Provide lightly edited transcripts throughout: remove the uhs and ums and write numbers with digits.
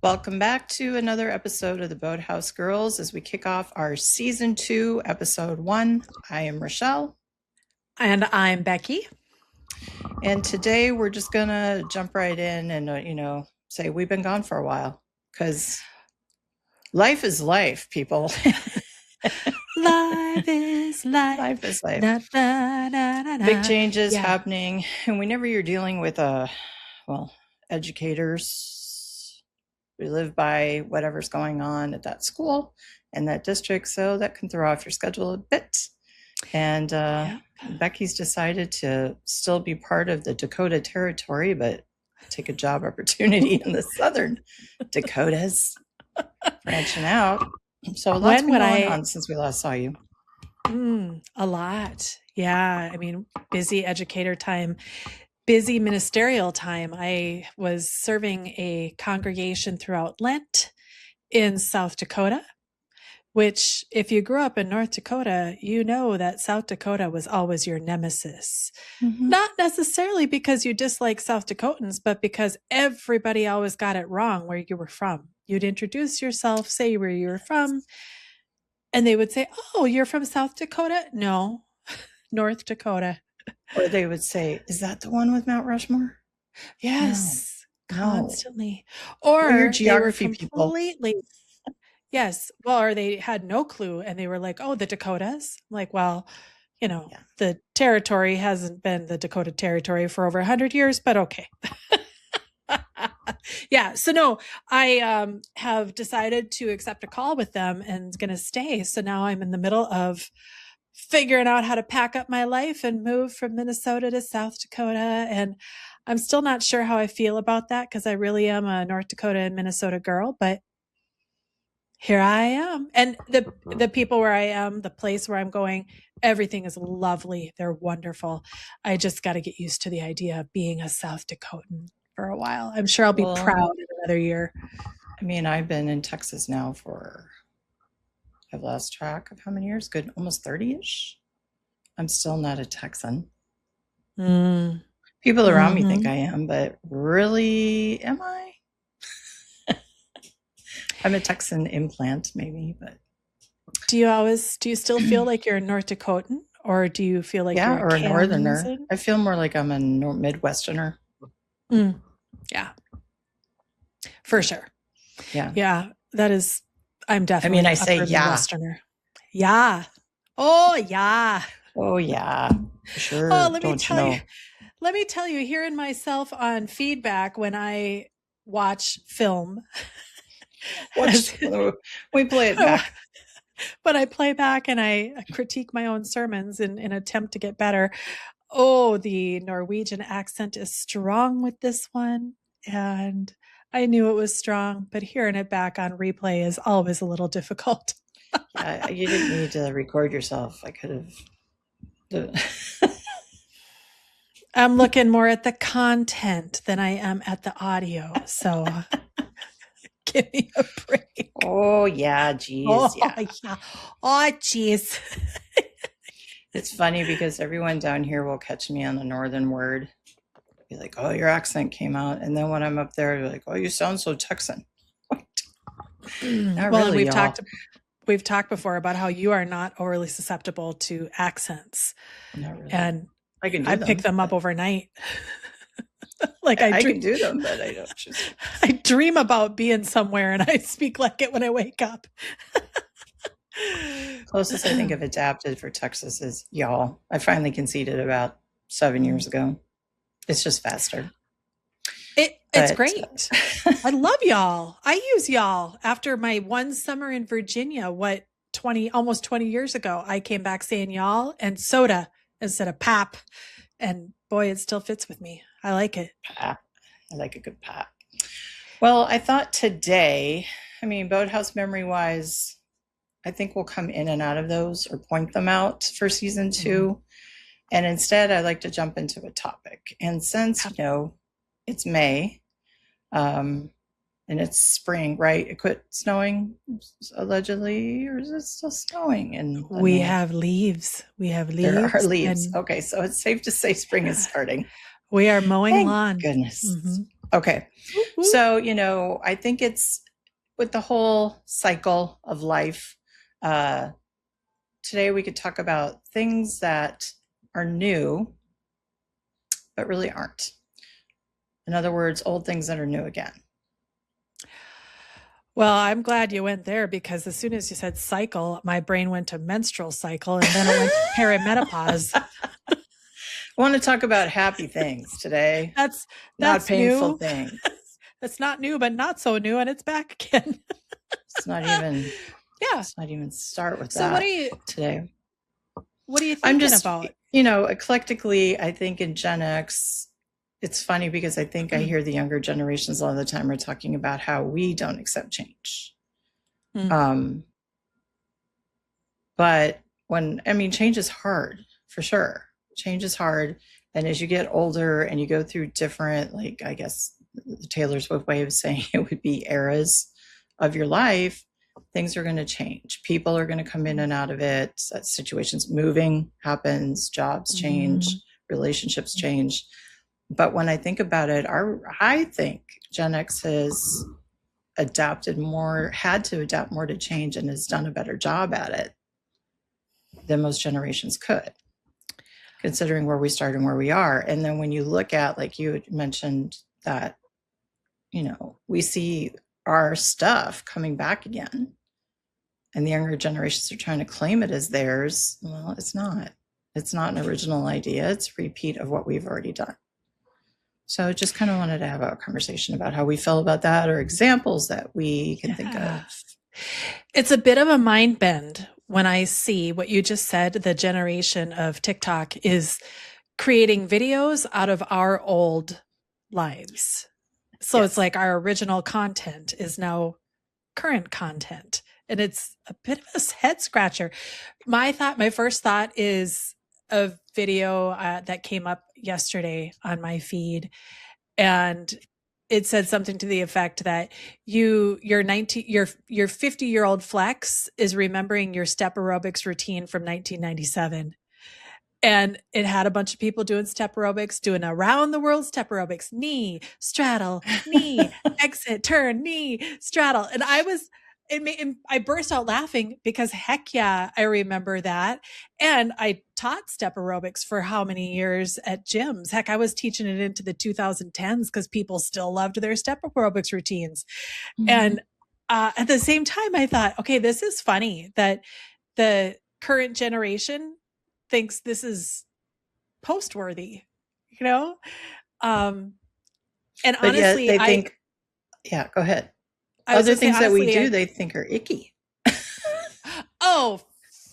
Welcome back to another episode of the Boathouse Girls as we kick off our season 2, episode 1. I am Rochelle. And I'm Becky. And today we're just going to jump right in and, say we've been gone for a while because life is life, people. Life is life. Life is life. Na, na, na, na, na. Big changes happening. And whenever you're dealing with, educators, we live by whatever's going on at that school and that district, so that can throw off your schedule a bit. And Becky's decided to still be part of the Dakota Territory, but take a job opportunity in the southern Dakotas, branching out. So lots been going on since we last saw you. A lot. Yeah. I mean, busy educator time. Busy ministerial time. I was serving a congregation throughout Lent in South Dakota, which if you grew up in North Dakota, you know that South Dakota was always your nemesis. Mm-hmm. Not necessarily because you dislike South Dakotans, but because everybody always got it wrong where you were from. You'd introduce yourself, say where you were from, and they would say, "Oh, you're from South Dakota?" "No, North Dakota." Or they would say, "Is that the one with Mount Rushmore?" Yes, no. Constantly. Or your geography they were completely, people. Yes. Well, or they had no clue and they were like, "Oh, the Dakotas." I'm like, well, the territory hasn't been the Dakota Territory for over 100 years, but okay. Yeah. So no, I have decided to accept a call with them and going to stay. So now I'm in the middle of figuring out how to pack up my life and move from Minnesota to South Dakota. And I'm still not sure how I feel about that because I really am a North Dakota and Minnesota girl, but here I am. And the people where I am, the place where I'm going, everything is lovely. They're wonderful. I just got to get used to the idea of being a South Dakotan for a while. I'm sure I'll be proud in another year. I mean, I've been in Texas now I've lost track of how many years, good, almost 30-ish. I'm still not a Texan. People around me think I am, but really, am I? I'm a Texan implant, maybe, but. Do you still feel like you're a North Dakotan, or do you feel like you're a Northerner? I feel more like I'm a Midwesterner. Yeah, for sure. Yeah, that is. I'm definitely. I mean, I say Midwesterner. Yeah. Oh yeah. Oh yeah. Sure. Oh, let me tell you, hearing myself on feedback when I watch film. We play it back. But I play back and I critique my own sermons in an attempt to get better. Oh, the Norwegian accent is strong with this one. And I knew it was strong, but hearing it back on replay is always a little difficult. Yeah, you didn't need to record yourself. I could have. I'm looking more at the content than I am at the audio. So give me a break. Oh, yeah. Geez. Yeah. Oh, geez. It's funny because everyone down here will catch me on the northern word. Be like, "Oh, your accent came out." And then when I'm up there, they're like, "Oh, you sound so Texan." Well, really, we've talked before about how you are not overly susceptible to accents. Not really. And I pick them up overnight. Like I can do them, but I don't choose them. I dream about being somewhere and I speak like it when I wake up. Closest I think I've adapted for Texas is y'all. I finally conceded about 7 years ago. It's just faster. It's great. I love y'all. I use y'all. After my one summer in Virginia, almost 20 years ago, I came back saying y'all and soda instead of pap. And boy, it still fits with me. I like it. Pap. I like a good pap. Well, I thought today, Boathouse memory-wise, I think we'll come in and out of those or point them out for season 2. And instead, I'd like to jump into a topic. And since, it's May, and it's spring, right? It quit snowing, allegedly, or is it still snowing? We have leaves. There are leaves. Okay, so it's safe to say spring is starting. We are mowing Thank lawn. Goodness. Okay. Whoop, whoop. So, I think it's with the whole cycle of life. Uh, Today we could talk about things that are new, but really aren't. In other words, old things that are new again. Well, I'm glad you went there because as soon as you said cycle, my brain went to menstrual cycle and then it went to perimenopause. I want to talk about happy things today, That's not that's painful new. things. That's not new, but not so new, and it's back again. It's not even, Yeah. let's not even start with So that today. what are you I'm thinking just, about? eclectically, I think in Gen X, it's funny because I think I hear the younger generations all the time are talking about how we don't accept change. Mm. But change is hard for sure. Change is hard. And as you get older and you go through different, like, I guess Taylor Swift way of saying it would be eras of your life, things are going to change. People are going to come in and out of it. Situations moving happens, jobs change, relationships change. But when I think about it, I think Gen X has had to adapt more to change and has done a better job at it than most generations could, considering where we started and where we are. And then when you look at, like you had mentioned, that, we see our stuff coming back again and the younger generations are trying to claim it as theirs. Well, it's not. It's not an original idea. It's a repeat of what we've already done. So just kind of wanted to have a conversation about how we feel about that or examples that we can think of. It's a bit of a mind bend when I see what you just said. The generation of TikTok is creating videos out of our old lives. So Yes. it's like our original content is now current content. And it's a bit of a head scratcher. My first thought is a video that came up yesterday on my feed. And it said something to the effect that your 50-year-old flex is remembering your step aerobics routine from 1997. And it had a bunch of people doing step aerobics, doing around the world step aerobics, knee, straddle, knee, exit, turn, knee, straddle. And I burst out laughing because heck yeah, I remember that. And I taught step aerobics for how many years at gyms? Heck, I was teaching it into the 2010s because people still loved their step aerobics routines. Mm-hmm. And at the same time, I thought, okay, this is funny that the current generation thinks this is post worthy, And but honestly, they think, yeah, go ahead. Other things that we do, they think are icky. Oh,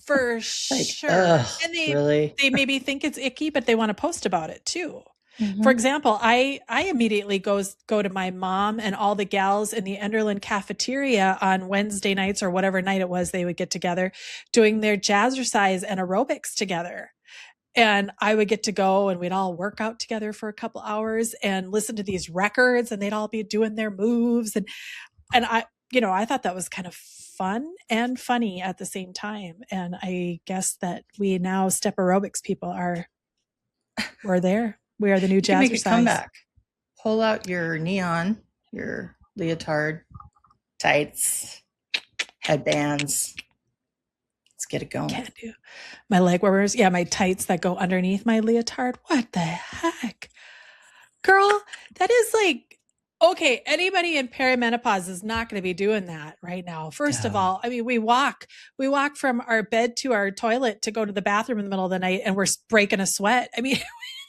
for sure. And they maybe think it's icky, but they want to post about it too. Mm-hmm. For example, I immediately go to my mom and all the gals in the Enderlin cafeteria on Wednesday nights or whatever night it was they would get together doing their jazzercise and aerobics together. And I would get to go and we'd all work out together for a couple hours and listen to these records and they'd all be doing their moves. And I thought that was kind of fun and funny at the same time. And I guess that we now step aerobics people we're there. We are the new jazzercise. Make a comeback. Pull out your neon, your leotard, tights, headbands. Let's get it going. Can't do my leg warmers. Yeah, my tights that go underneath my leotard. What the heck? Girl, that is like, okay, anybody in perimenopause is not going to be doing that right now. First of all, I mean, we walk from our bed to our toilet to go to the bathroom in the middle of the night and we're breaking a sweat. I mean,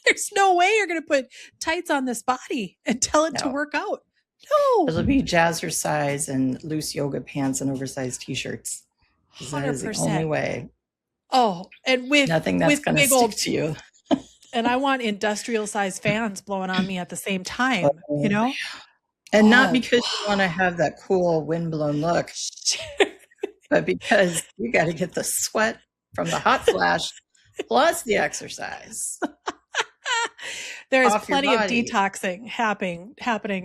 there's no way you're going to put tights on this body and tell it to work out. No. It'll be jazzercise and loose yoga pants and oversized t-shirts. 100%. That is the only way. Oh, and with nothing that's going to stick to you. And I want industrial size fans blowing on me at the same time, And not because you want to have that cool windblown look, but because you got to get the sweat from the hot flash plus the exercise. There is plenty of detoxing happening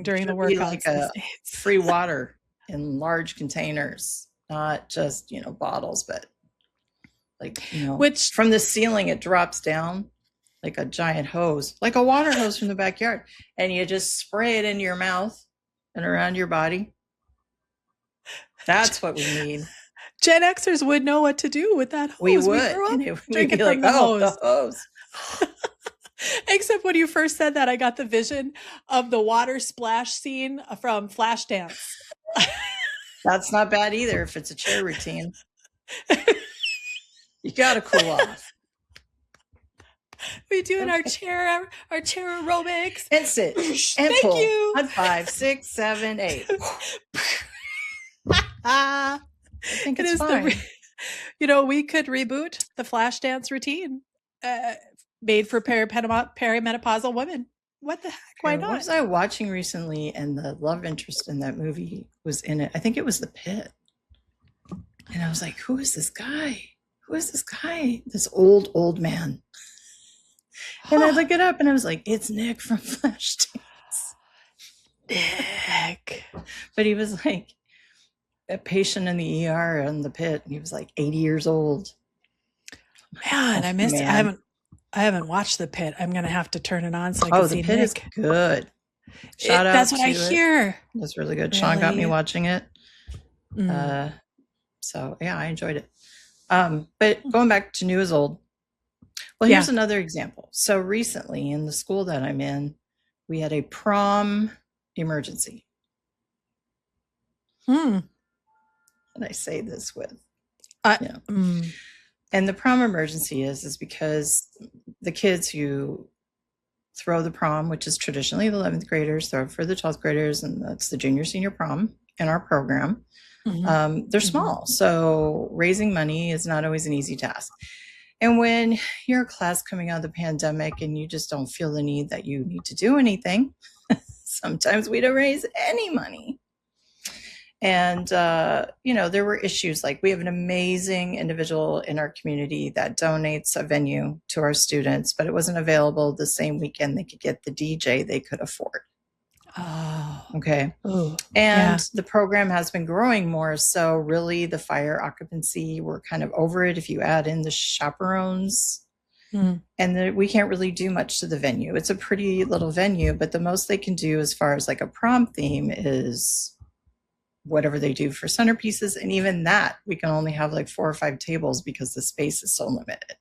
during the workouts. Like free water in large containers, not just, bottles, but like, which from the ceiling, it drops down like a giant hose, like a water hose from the backyard, and you just spray it into your mouth and around your body. That's what we need. Gen Xers would know what to do with that hose. We We would. grew up And we'd drinking be like, from the oh, hose. the hose. Except when you first said that, I got the vision of the water splash scene from Flashdance. That's not bad either if it's a chair routine. You got to cool off. We doing our chair aerobics. And sit. And Thank pull. you. On 5, 6, 7, 8. I think it's fine. We could reboot the Flashdance routine made for perimenopausal women. What the heck? Why not? What was I watching recently, and the love interest in that movie was in it? I think it was The Pit. And I was like, who is this guy? Who is this guy? This old man. And I look it up, and I was like, it's Nick from Flashdance. Nick. But he was like a patient in the ER in The Pit, and he was like 80 years old. Man, I missed it. I haven't watched The Pit. I'm gonna have to turn it on so I can see The Pit Nick. is good. Shout out. That's what to I it. hear. That's really good. Really? Sean got me watching it. Mm. So yeah, I enjoyed it. But going back to new is old. Well, here's another example. So recently in the school that I'm in, we had a prom emergency. And I say this with, and the prom emergency is because the kids who throw the prom, which is traditionally the 11th graders, throw for the 12th graders, and that's the junior senior prom in our program. They're small, so raising money is not always an easy task. And when you're a class coming out of the pandemic and you just don't feel the need that you need to do anything, sometimes we don't raise any money. And, there were issues like we have an amazing individual in our community that donates a venue to our students, but it wasn't available the same weekend they could get the DJ they could afford. Oh, okay. Ooh, and the program has been growing more. So really the fire occupancy, we're kind of over it if you add in the chaperones. And we can't really do much to the venue. It's a pretty little venue, but the most they can do as far as like a prom theme is whatever they do for centerpieces. And even that, we can only have like 4 or 5 tables because the space is so limited.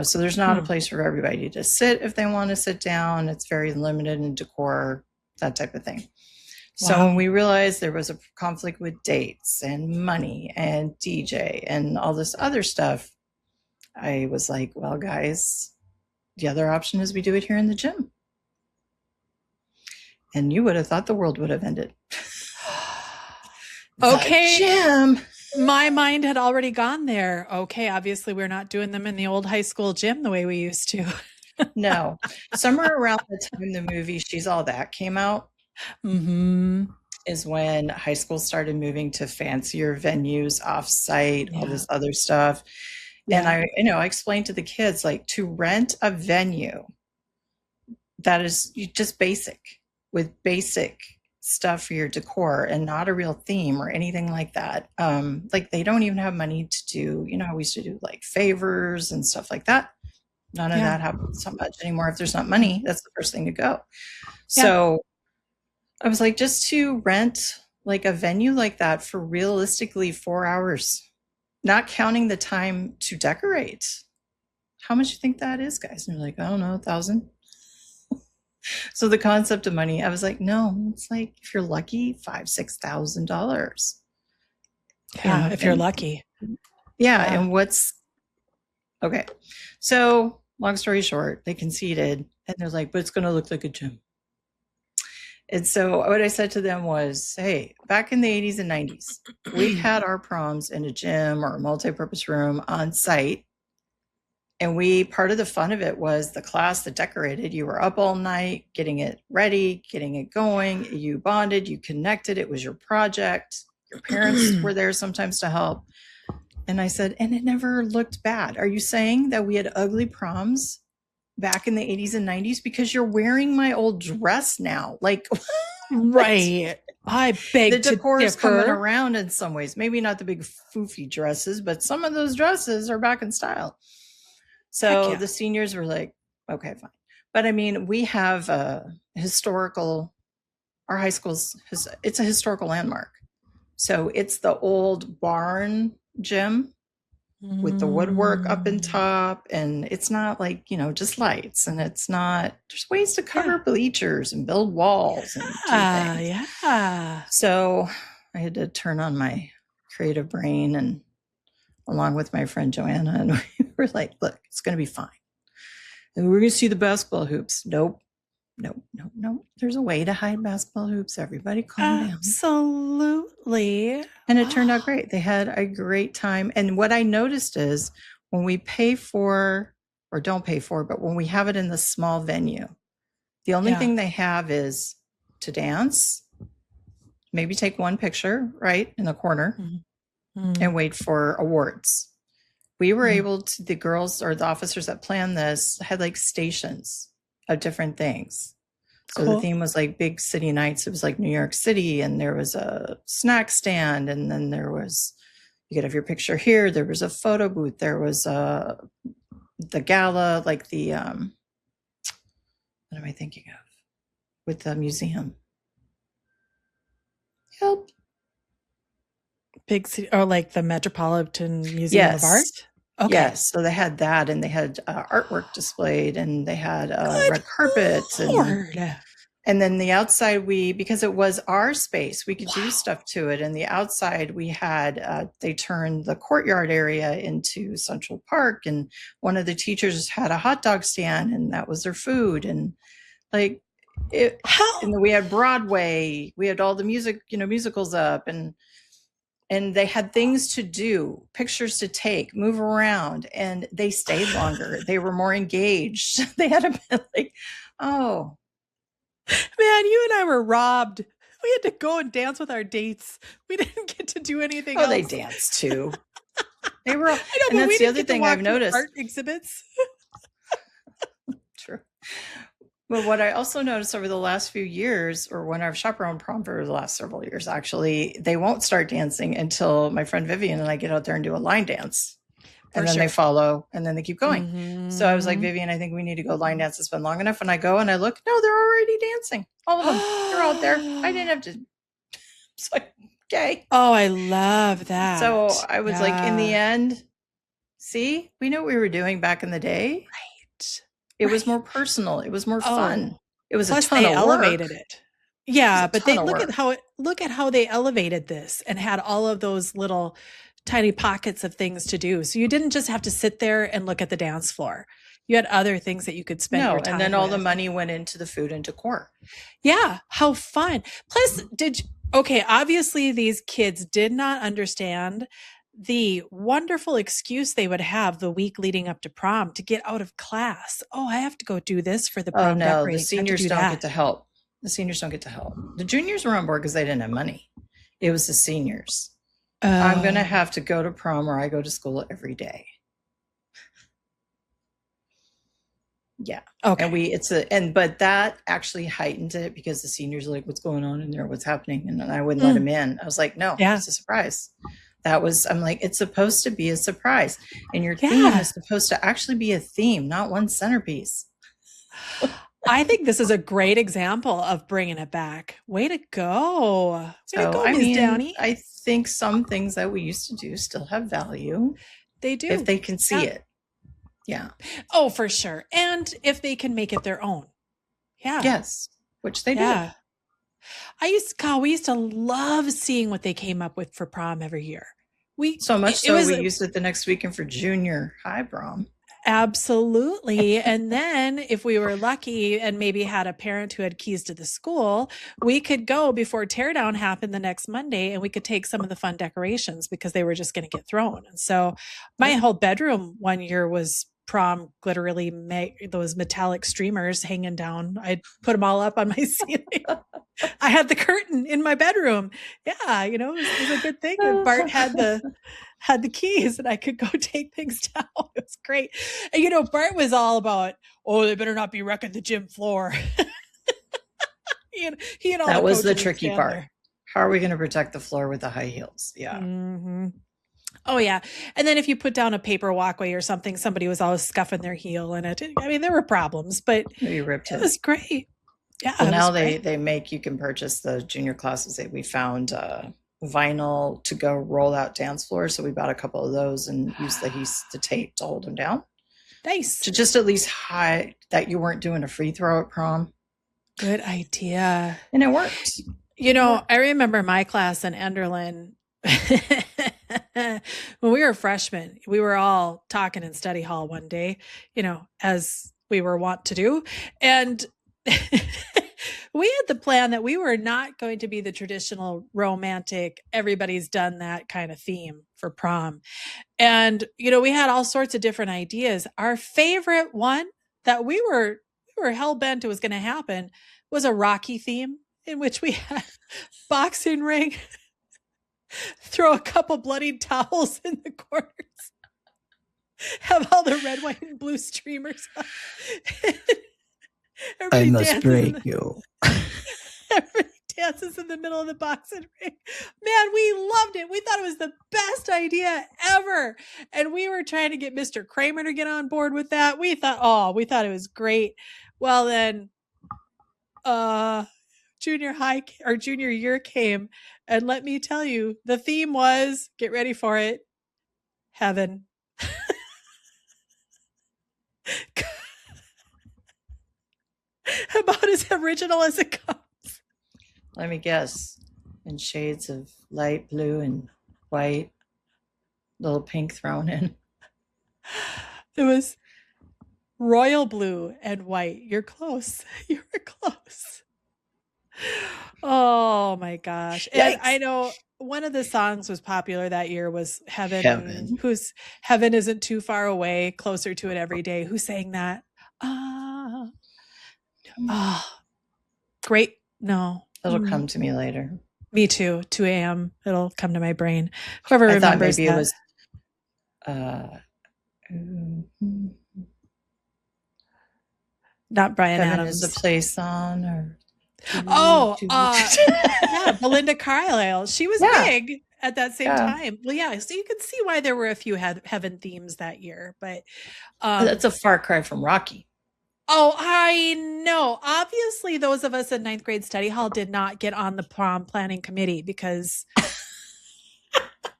So there's not a place for everybody to sit if they want to sit down. It's very limited in decor, that type of thing. So when we realized there was a conflict with dates and money and DJ and all this other stuff, I was like, well, guys, the other option is we do it here in the gym. And you would have thought the world would have ended. Okay. Gym. My mind had already gone there. Okay, obviously we're not doing them in the old high school gym the way we used to. No. Somewhere around the time the movie She's All That came out is when high school started moving to fancier venues, off-site, all this other stuff. And I explained to the kids, like, to rent a venue that is just basic, with basic stuff for your decor and not a real theme or anything like that. Like they don't even have money to do, how we used to do like favors and stuff like that. None of that happens so much anymore. If there's not money, that's the first thing to go. So I was like, just to rent like a venue like that for realistically 4 hours, not counting the time to decorate. How much do you think that is, guys? And they're like, I don't know, 1,000. So the concept of money, I was like, no, it's like, if you're lucky, $5,000-$6,000. Yeah, if you're lucky. Yeah. And okay. So long story short, they conceded and they're like, but it's going to look like a gym. And so what I said to them was, hey, back in the 80s and 90s, we had our proms in a gym or a multi-purpose room on site. And part of the fun of it was the class that decorated. You were up all night, getting it ready, getting it going. You bonded, you connected. It was your project. Your parents were there sometimes to help. And I said, and it never looked bad. Are you saying that we had ugly proms back in the 80s and 90s because you're wearing my old dress now? Like, right. I beg to differ. The decor is coming around in some ways. Maybe not the big foofy dresses, but some of those dresses are back in style. Heck So yeah. the seniors were like, okay, fine. But I mean, we have a historical, our high school's, it's a historical landmark. So it's the old barn gym with the woodwork up in Mm, top. And it's not like, just lights. And it's not, there's ways to yeah. cover bleachers and build walls and do Yeah. things. Yeah. So I had to turn on my creative brain and along with my friend Joanna, and we were like, look, it's going to be fine. And we're going to see the basketball hoops. Nope. Nope. Nope. Nope. There's a way to hide basketball hoops. Everybody calm down. Absolutely. And it turned out Oh, great. They had a great time. And what I noticed is when we pay for, or don't pay for, but when we have it in the small venue, the only yeah. thing they have is to dance, maybe take one picture, right, in the corner Mm, and wait for awards. We were mm. able to, the girls or the officers that planned this had like stations of different things. So the Cool. theme was like big city nights. It was like New York City, and there was a snack stand, and then there was, you could have your picture here. There was a photo booth. There was the gala, like the what am I thinking of? With the museum. Help. Big city, or like the Metropolitan Museum of Art. Yes. Okay. Yes. So they had that, and they had artwork displayed, and they had Good red carpet, Lord. and then the outside, because it was our space, we could do Wow. stuff to it. And the outside, we had, they turned the courtyard area into Central Park. And one of the teachers had a hot dog stand, and that was their food. And like it, and How? then we had Broadway, we had all the music, musicals up, and they had things to do, pictures to take, move around, and they stayed longer. They were more engaged. They had been like, oh, Man, you and I were robbed. We had to go and dance with our dates. We didn't get to do anything oh, they else. danced too. They were, I know, and but we that's the didn't other get to thing walk I've through noticed. art exhibits. True. But what I also noticed over the last few years, or when I've chaperoned prom for the last several years, actually, they won't start dancing until my friend Vivian and I get out there and do a line dance. For And then they sure. follow, and then they keep going. So I was like, Mhm. Vivian, I think we need to go line dance. It's been long enough. And I go and I look, no, they're already dancing. All of them. They're out there. I didn't have to. It's like, okay. Oh, I love that. So I was like, in the Yeah. end, see, we knew what we were doing back in the day. Right. It was Right. more personal. It was more fun. Oh, It was a plus ton they of work. elevated it. It was Yeah, a but they ton of work. look at how they elevated this and had all of those little tiny pockets of things to do. So you didn't just have to sit there and look at the dance floor. You had other things that you could spend No, your and time then all the with. money went into the food and decor. Yeah, how fun. Plus, okay, obviously these kids did not understand the wonderful excuse they would have the week leading up to prom to get out of class. Oh, I have to go do this for the Oh prom no, the decorating. I have to seniors do don't that. get to help. The seniors don't get to help. The juniors were on board because they didn't have money. It was the seniors. I'm going to Oh, have to go to prom or I go to school every day. Yeah. okay. But that actually heightened it because the seniors are like, what's going on in there? What's happening? And then I wouldn't let Mm, them in. I was like, no, yeah. it's a surprise. I'm like, it's supposed to be a surprise. And your theme Yeah. is supposed to actually be a theme, not one centerpiece. I think this is a great example of bringing it back. Way to go. Way to So, go, I Ms. mean, Downey. I think some things that we used to do still have value They if do. they can see Yeah. it. Yeah. Oh, for sure. And if they can make it their own. Yeah. Yes. Which they did. Yeah. We used to love seeing what they came up with for prom every year. So much It so was we used it the next weekend for junior high prom. absolutely. And then if we were lucky and maybe had a parent who had keys to the school, we could go before teardown happened the next Monday and we could take some of the fun decorations because they were just going to get thrown. And so my Yep. whole bedroom one year was prom, literally those metallic streamers hanging down. I put them all up on my ceiling. I had the curtain in my bedroom. Yeah, it was a good thing. And Bart had the keys and I could go take things down. It was great. And Bart was all about, oh, they better not be wrecking the gym floor. He and all That the was coaches the would tricky stand part. there. How are we going to protect the floor with the high heels? Yeah. Mm-hmm. Oh yeah. And then if you put down a paper walkway or something, somebody was always scuffing their heel in it. I mean, there were problems, but We ripped it it. was great. Yeah, Well, it was now great. they make you can purchase the junior classes that we found vinyl to go roll out dance floors. So we bought a couple of those and used the tape to hold them down Nice. to just at least hide that you weren't doing a free throw at prom, Good idea. and it worked. You It know, worked. I remember my class in Enderlin. When we were freshmen, we were all talking in study hall one day, as we were wont to do. And we had the plan that we were not going to be the traditional romantic, everybody's done that kind of theme for prom. And, we had all sorts of different ideas. Our favorite one that we were hell bent it was going to happen was a Rocky theme in which we had boxing ring, throw a couple bloodied towels in the corners, have all the red, white, and blue streamers on. I Everybody must dances break you. everybody dances in the middle of the boxing ring. Man, we loved it. We thought it was the best idea ever. And we were trying to get Mr. Kramer to get on board with that. We thought it was great. Well, then junior year came, and let me tell you, the theme was, get ready for it, heaven. About as original as it comes. Let me guess. In shades of light blue and white, little pink thrown in. It was royal blue and white. You're close. You were close. Oh my gosh. And Yikes. I know one of the songs was popular that year was Heaven. whose Heaven Isn't Too Far Away, Closer to It Every Day. Who sang that? Ah, great. No. It'll come to me later. Me too. 2 a.m. It'll come to my brain. Whoever I thought remembers maybe that. it was Not Brian Heaven Adams. is a place on, or yeah, Belinda Carlisle. She was big at that same time. Well, yeah, so you can see why there were a few heaven themes that year, but that's a far cry from Rocky. Oh, I know. Obviously, those of us in ninth grade study hall did not get on the prom planning committee because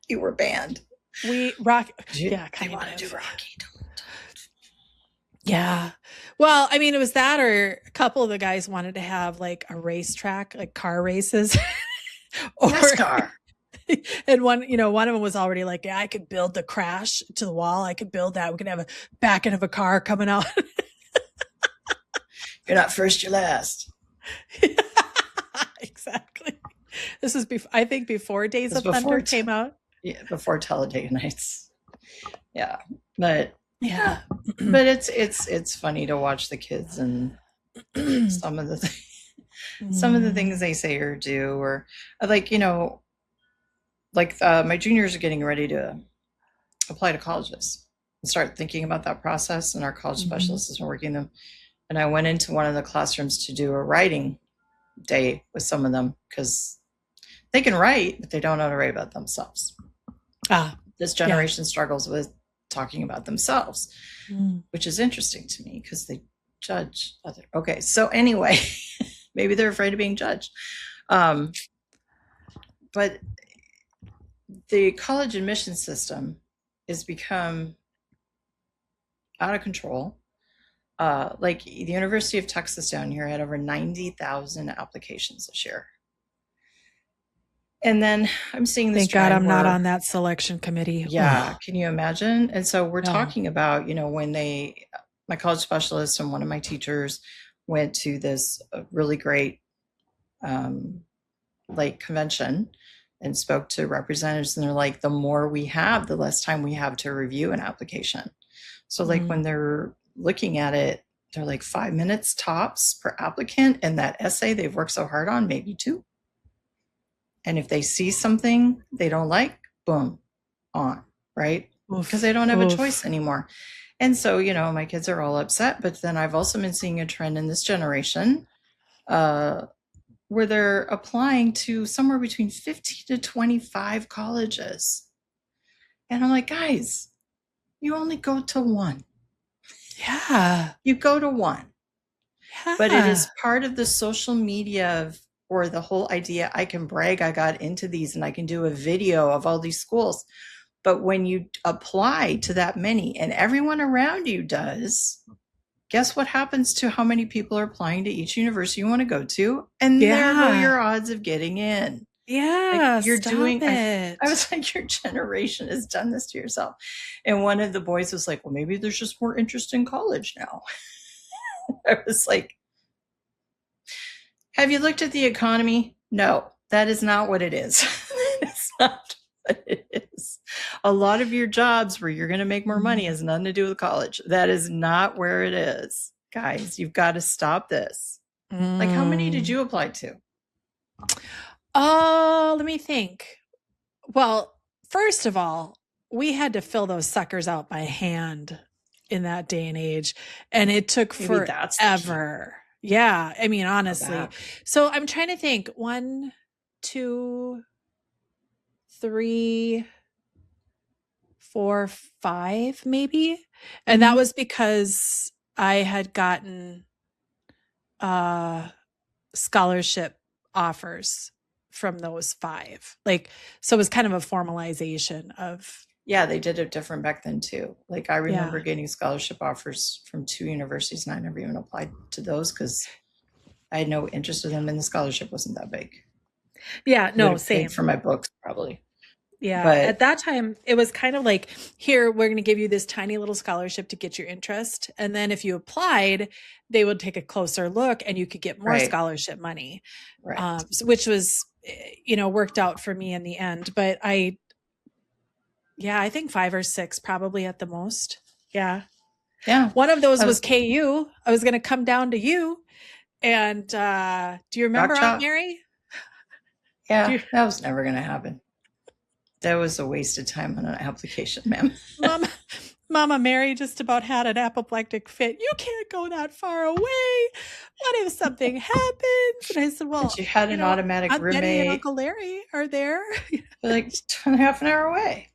you were banned. Yeah, kind of want to do Rocky. Yeah. Well, I mean, it was that, or a couple of the guys wanted to have like a racetrack, like car races. Or NASCAR. And one of them was already like, yeah, I could build the crash to the wall. I could build that. We could have a back end of a car coming out. You're not first, you're last. Exactly. This is I think before Days of Thunder came out. Yeah, before Talladega Nights. Yeah, but yeah, but it's funny to watch the kids and some of the things they say or do, or like my juniors are getting ready to apply to colleges and start thinking about that process, and our college specialist is working them. And I went into one of the classrooms to do a writing day with some of them because they can write, but they don't know how to write about themselves. This generation struggles with talking about themselves, which is interesting to me because they judge other. Okay, so anyway, maybe they're afraid of being judged. But the college admission system has become out of control. Like the University of Texas down here had over 90,000 applications this year. And then I'm seeing this. Thank God I'm not on that selection committee. Yeah. Can you imagine? And so we're talking about, when my college specialist and one of my teachers went to this really great, convention and spoke to representatives, and they're like, the more we have, the less time we have to review an application. So when they're looking at it, they're like 5 minutes tops per applicant, and that essay they've worked so hard on, maybe 2. And if they see something they don't like, boom, on, right? Because they don't have a choice anymore. And so, my kids are all upset, but then I've also been seeing a trend in this generation where they're applying to somewhere between 15 to 25 colleges. And I'm like, guys, you only go to one. Yeah. You go to one. But it Yeah. is part of the social media or the whole idea I can brag I got into these and I can do a video of all these schools. But when you apply to that many and everyone around you does, guess what happens to how many people are applying to each university you want to go to? And there go Yeah. your odds of getting in. Like Yeah. you're Stop doing, I it. was like, your generation has done this to yourself. And one of the boys was like, well, maybe there's just more interest in college now. I was like, have you looked at the economy? No, that is not what it is. It's not what it is. A lot of your jobs where you're going to make more money has nothing to do with college. That is not where it is. Guys, you've got to stop this. Like, how many did you apply to? Oh, let me think. Well, first of all, we had to fill those suckers out by hand in that day and age, and it took Maybe that's the key. forever. Yeah, I mean, Go honestly. back. So I'm trying to think. 1, 2, 3, 4, 5, maybe. And that Mhm. was because I had gotten scholarship offers from those 5. Like, so it was kind of a formalization of, Yeah, they did it different back then too. Like, I remember yeah. getting scholarship offers from 2 universities, and I never even applied to those because I had no interest in them, and the scholarship wasn't that big. Yeah, Would no, have paid same. for my books probably. Yeah. At But that time, it was kind of like, here, we're going to give you this tiny little scholarship to get your interest. And then if you applied, they would take a closer look and you could get more right, scholarship money, right. which was, worked out for me in the end. But I think 5 or 6 probably at the most. Yeah. Yeah. One of those I was was KU. I was going to come down to you. And do you remember Aunt gotcha. Mary? Yeah, that was never going to happen. That was a waste of time on an application, ma'am. Mama Mary just about had an apoplectic fit. You can't go that far away. What if something happens? And I said, well, And you had an automatic Aunt Betty and roommate Uncle Larry are there. like half an hour away.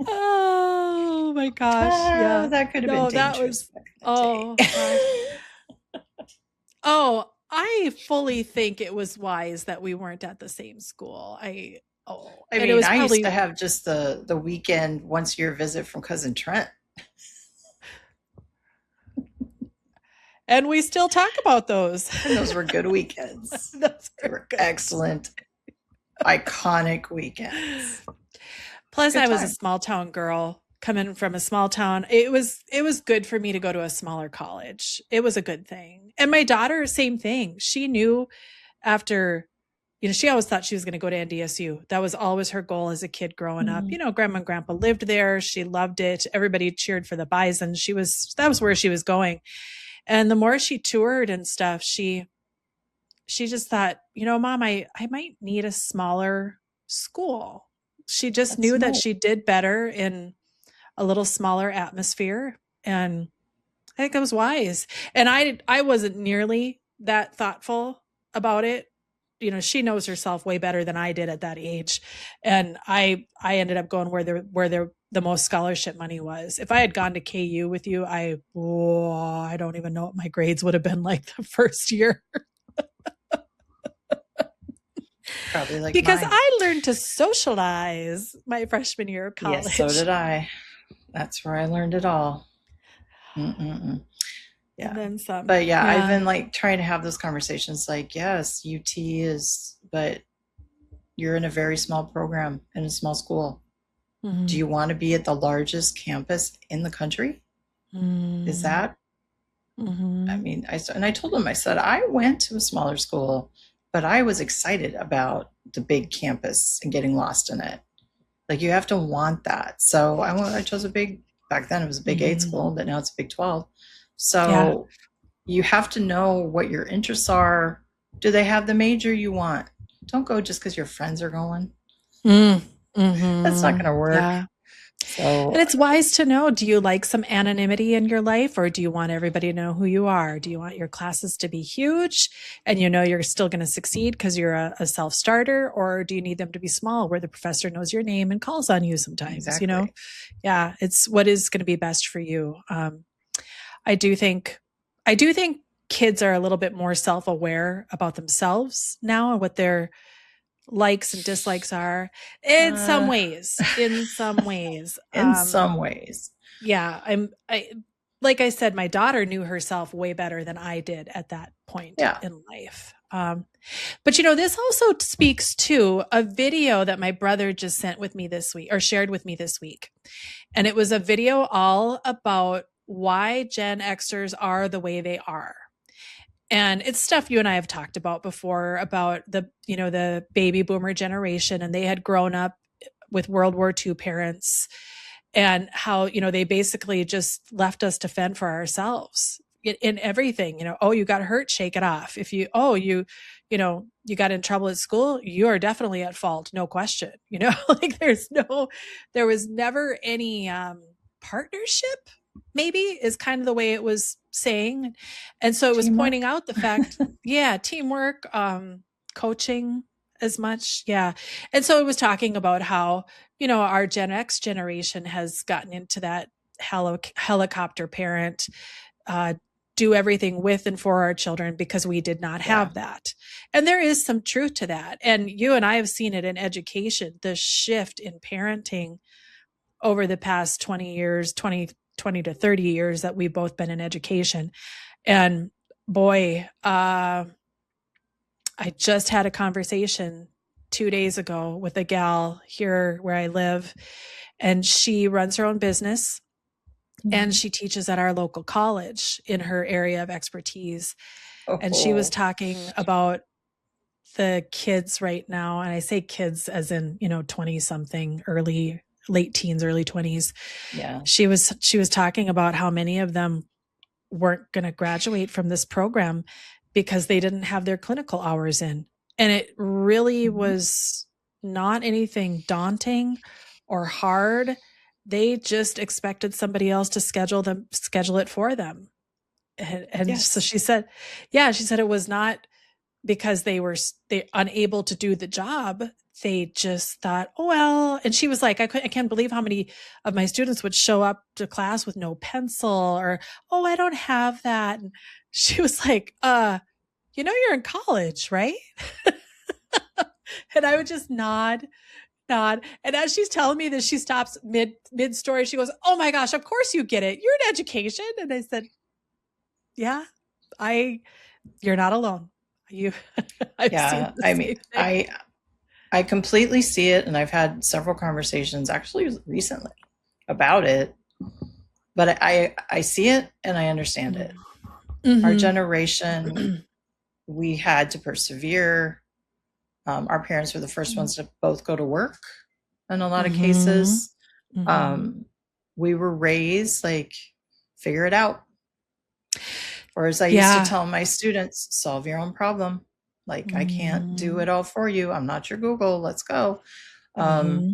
Oh my gosh. Yeah. That could have been No, that dangerous was, back in the oh gosh. Oh, I fully think it was wise that we weren't at the same school. I And it mean, was I used probably, to have just the weekend once a year visit from cousin Trent. and we still talk about those. And those were good weekends. They were good. excellent, iconic weekends. Plus, Good I was a time. small town girl coming from a small town. It was good for me to go to a smaller college. It was a good thing. And my daughter, same thing. She knew after, she always thought she was going to go to NDSU. That was always her goal as a kid growing up. Grandma and grandpa lived there. She loved it. Everybody cheered for the Bison. That was where she was going. And the more she toured and stuff, she just thought, Mom, I might need a smaller school. She just That's knew that nice. she did better in a little smaller atmosphere. And I think it was wise. And I wasn't nearly that thoughtful about it. She knows herself way better than I did at that age. And I ended up going where the most scholarship money was. If I had gone to KU with you, I don't even know what my grades would have been like the first year. Probably like because mine. I learned to socialize my freshman year of college. Yes, so did I. That's where I learned it all. Yeah. And then some. But yeah, I've been like trying to have those conversations like, yes, UT is, but you're in a very small program in a small school. Mm-hmm. Do you want to be at the largest campus in the country? Mm-hmm. Is that? Mm-hmm. I mean, I told him, I said, I went to a smaller school, but I was excited about the big campus and getting lost in it. Like, you have to want that. So I chose back then it was a big 8 school, but now it's a big 12. So you have to know what your interests are. Do they have the major you want? Don't go just because your friends are going. Mm-hmm. That's not going to work. Yeah. So And it's wise to know, do you like some anonymity in your life, or do you want everybody to know who you are? Do you want your classes to be huge and you know you're still going to succeed because you're a self-starter, or do you need them to be small where the professor knows your name and calls on you sometimes, you know? exactly. Yeah, it's what is going to be best for you. I do think I do think kids are a little bit more self-aware about themselves now and what their likes and dislikes are in some Uh, ways. In some ways. in some ways. Yeah, I like I said, my daughter knew herself way better than I did at that point Yeah. in life. But you know, this also speaks to a video that my brother just sent with me this week, or shared with me this week. And it was a video all about why Gen Xers are the way they are. And it's stuff you and I have talked about before about the baby boomer generation, and they had grown up with World War II parents, and how, they basically just left us to fend for ourselves in everything. Oh, you got hurt, shake it off. If you got in trouble at school, you are definitely at fault, no question. Like there was never any partnership, maybe, is kind of the way it was saying. And so it was Teamwork. pointing out the fact, yeah, teamwork, coaching as much. Yeah. And so it was talking about how, our Gen X generation has gotten into that helicopter parent, uh, do everything with and for our children because we did not Yeah. have that. And there is some truth to that. And you and I have seen it in education, the shift in parenting over the past 20 years, 20 to 30 years that we've both been in education. And boy, I just had a conversation 2 days ago with a gal here where I live, and she runs her own business and she teaches at our local college in her area of expertise. And she was Oh, talking about the kids right now. And I say kids as in, 20 something, late teens, early 20s. yeah. She was talking about how many of them weren't going to graduate from this program because they didn't have their clinical hours in. And it really was not anything daunting or hard. They just expected somebody else to schedule it for them. And so Yes. she said, yeah, she said it was not because they unable to do the job. They just thought, oh, well, and she was like, I can't believe how many of my students would show up to class with no pencil, or, oh, I don't have that. And she was like, you're in college, right? And I would just nod. And as she's telling me this, she stops mid story. She goes, oh my gosh, of course you get it. You're in education. And I said, yeah, you're not alone. I've seen Yeah. the I mean, same thing. I completely see it, and I've had several conversations actually recently about it. But I see it and I understand it. Our Mm-hmm. generation, we had to persevere. Our parents were the first ones to both go to work in a lot of Mm-hmm. cases. Mm-hmm. Um, we were raised like, figure it out. Or as I used to Yeah. tell my students, solve your own problem. Like, I can't do Mm-hmm. it all for you. I'm not your Google. Let's go. Um, Mm-hmm.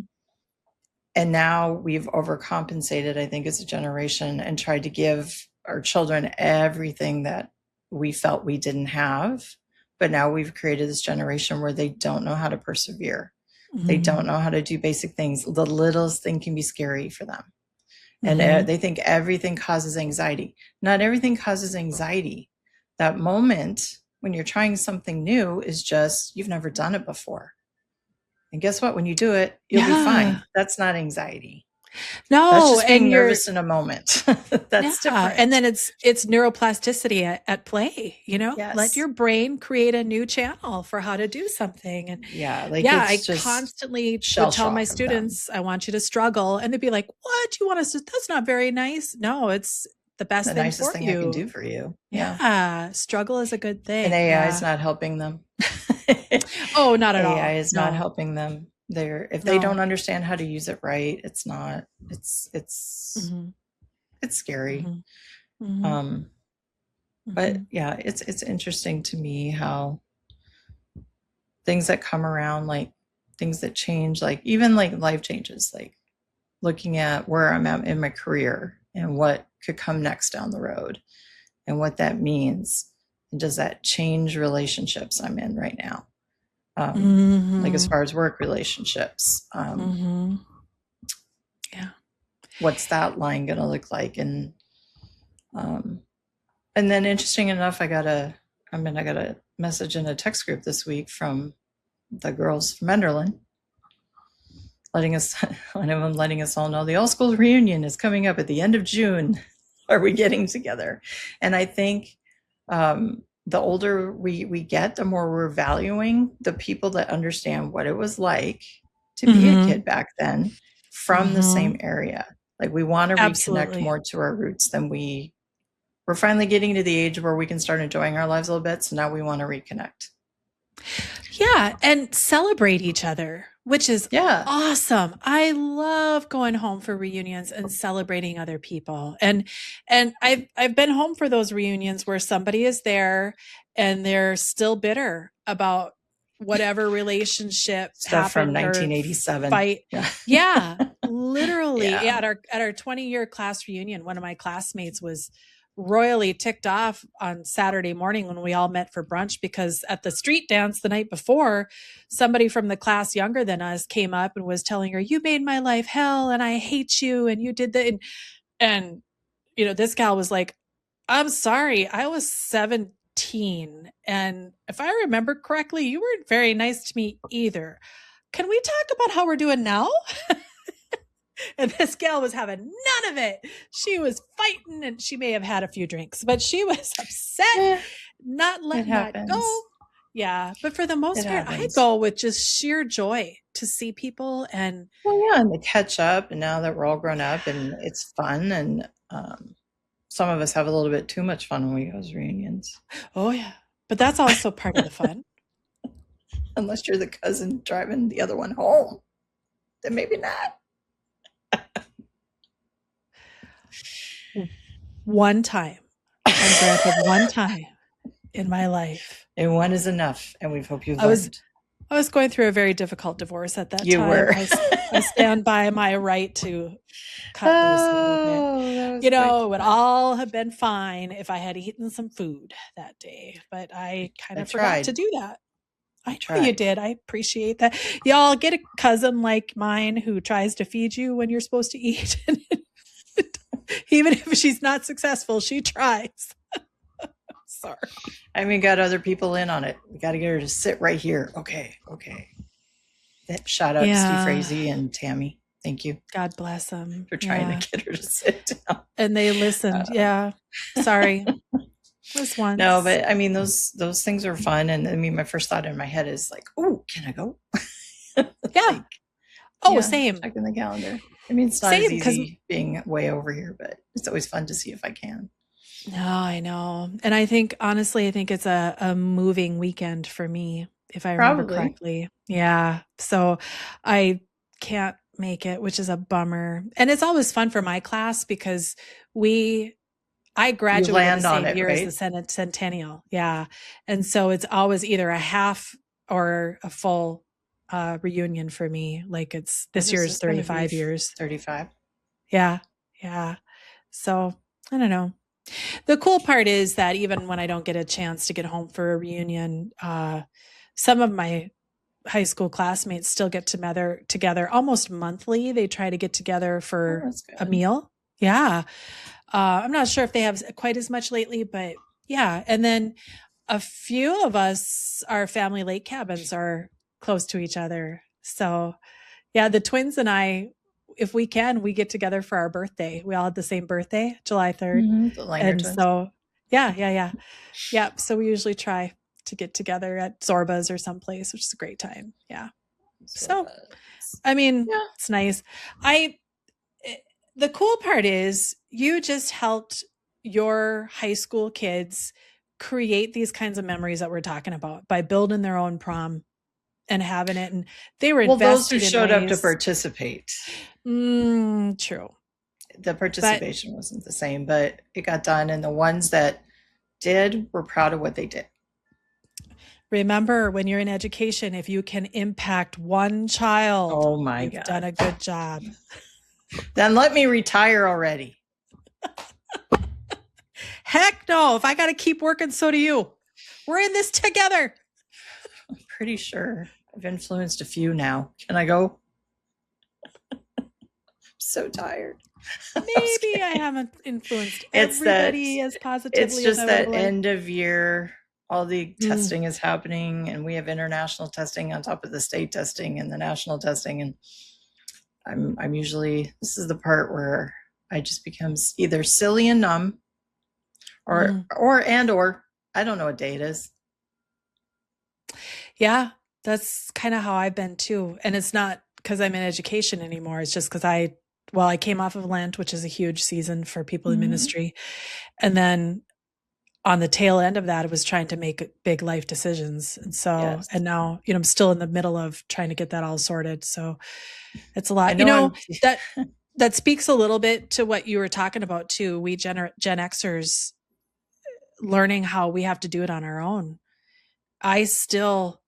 and now we've overcompensated, I think, as a generation, and tried to give our children everything that we felt we didn't have. But now we've created this generation where they don't know how to persevere. They Mm-hmm. don't know how to do basic things. The littlest thing can be scary for them. And Mm-hmm. they think everything causes anxiety. Not everything causes anxiety. That moment when you're trying something new is just, you've never done it before. And guess what? When you do it, you'll be Yeah. fine. That's not anxiety. That's No, just being and nervous in a moment. yeah, That's and different. then it's neuroplasticity at play, let Yes. your brain create a new channel for how to do something. And Yeah. Like, yeah, it's I just constantly would shell tell my shock of them. students, I want you to struggle. And they'd be like, what? You want us to, that's not very nice. No, it's the best The thing nicest for thing I can you. do for you. Yeah. Yeah. Struggle is a good And thing. AI is Yeah. not helping them. Oh, not at AI all. is not No, helping them. If they don't no. understand how to use it right, it's not. Hmm. It's scary. Hmm. Hmm. Um, but Hmm. yeah, it's interesting to me how things that come around, like things that change, like even like life changes, like looking at where I'm at in my career and what could come next down the road and what that means. And does that change relationships I'm in right now? Like as far as work relationships, Yeah. what's that line going to look like? And then interesting enough, I got a message in a text group this week from the girls from Enderlin, letting us all know the all school reunion is coming up at the end of June. Are we getting together? And I think the older we get, the more we're valuing the people that understand what it was like to be a kid back then from the same area. Like we want to reconnect more to our roots than we're finally getting to the age where we can start enjoying our lives a little bit. So now we want to reconnect. Yeah. And celebrate each other, which is awesome. I love going home for reunions and celebrating other people. And I've been home for those reunions where somebody is there and they're still bitter about whatever relationship stuff happened from 1987 fight. Yeah, literally. Yeah. At our 20-year class reunion, one of my classmates was royally ticked off on Saturday morning when we all met for brunch because at the street dance the night before, somebody from the class younger than us came up and was telling her, "You made my life hell and I hate you and you did that." And you know, this gal was like, "I'm sorry, I was 17 and if I remember correctly, you weren't very nice to me either. Can we talk about how we're doing now?" And this gal was having none of it. She was fighting and she may have had a few drinks, but she was upset, not letting that go. Yeah. But for the most part, I go with just sheer joy to see people and. Well, yeah. And to catch up. And now that we're all grown up and it's fun. And some of us have a little bit too much fun when we go to reunions. Oh, yeah. But that's also part of the fun. Unless you're the cousin driving the other one home, then maybe not. One time. I'm granted one time in my life. And one is enough. And we hope you've learned. I was going through a very difficult divorce at that time. You were. I stand by my right to cut loose a little bit. You know, it would all have been fine if I had eaten some food that day. But I kind of forgot to do that. I know you did. I appreciate that. Y'all get a cousin like mine who tries to feed you when you're supposed to eat. Even if she's not successful, she tries. Sorry. I mean, got other people in on it. We got to get her to sit right here. Okay. Shout out to Steve Frazee and Tammy. Thank you. God bless them. For trying to get her to sit down. And they listened. Sorry. Just once. No, but I mean, those things are fun. And I mean, my first thought in my head is like, oh, can I go? Same. Checking the calendar. I mean, it's not as easy being way over here, but it's always fun to see if I can. No, I know. And I think, honestly, it's a moving weekend for me, if I remember correctly. Yeah. So I can't make it, which is a bummer. And it's always fun for my class because I graduated the same year as the centennial. Yeah. And so it's always either a half or a full reunion for me. Like this year's 35 years. 35. Yeah. Yeah. So I don't know. The cool part is that even when I don't get a chance to get home for a reunion, some of my high school classmates still get together almost monthly. They try to get together for a meal. Yeah. I'm not sure if they have quite as much lately, but yeah. And then a few of us, our family lake cabins are close to each other. So yeah, the twins and I, if we can, we get together for our birthday. We all had the same birthday, July 3rd. And twins. So yeah. So we usually try to get together at Zorba's or someplace, which is a great time. Yeah. So, I mean, it's nice. The cool part is you just helped your high school kids create these kinds of memories that we're talking about by building their own prom and having it. And they were invested those who showed up to participate. True. The participation wasn't the same, but it got done. And the ones that did were proud of what they did. Remember, when you're in education, if you can impact one child, oh my you've God, done a good job. Then let me retire already. Heck no. If I got to keep working, so do you. We're in this together. I'm pretty sure I've influenced a few now. Can I go? I'm so tired. Maybe I haven't influenced everybody as positively it's just as I that would like. end of year, all the testing is happening, and we have international testing on top of the state testing and the national testing. And I'm usually, this is the part where I just become either silly and numb or I don't know what day it is. Yeah, that's kind of how I've been too. And it's not because I'm in education anymore. It's just because I came off of Lent, which is a huge season for people in ministry. And then on the tail end of that, it was trying to make big life decisions. And so, and now, I'm still in the middle of trying to get that all sorted. So it's a lot, that speaks a little bit to what you were talking about too. We Gen Xers learning how we have to do it on our own. I still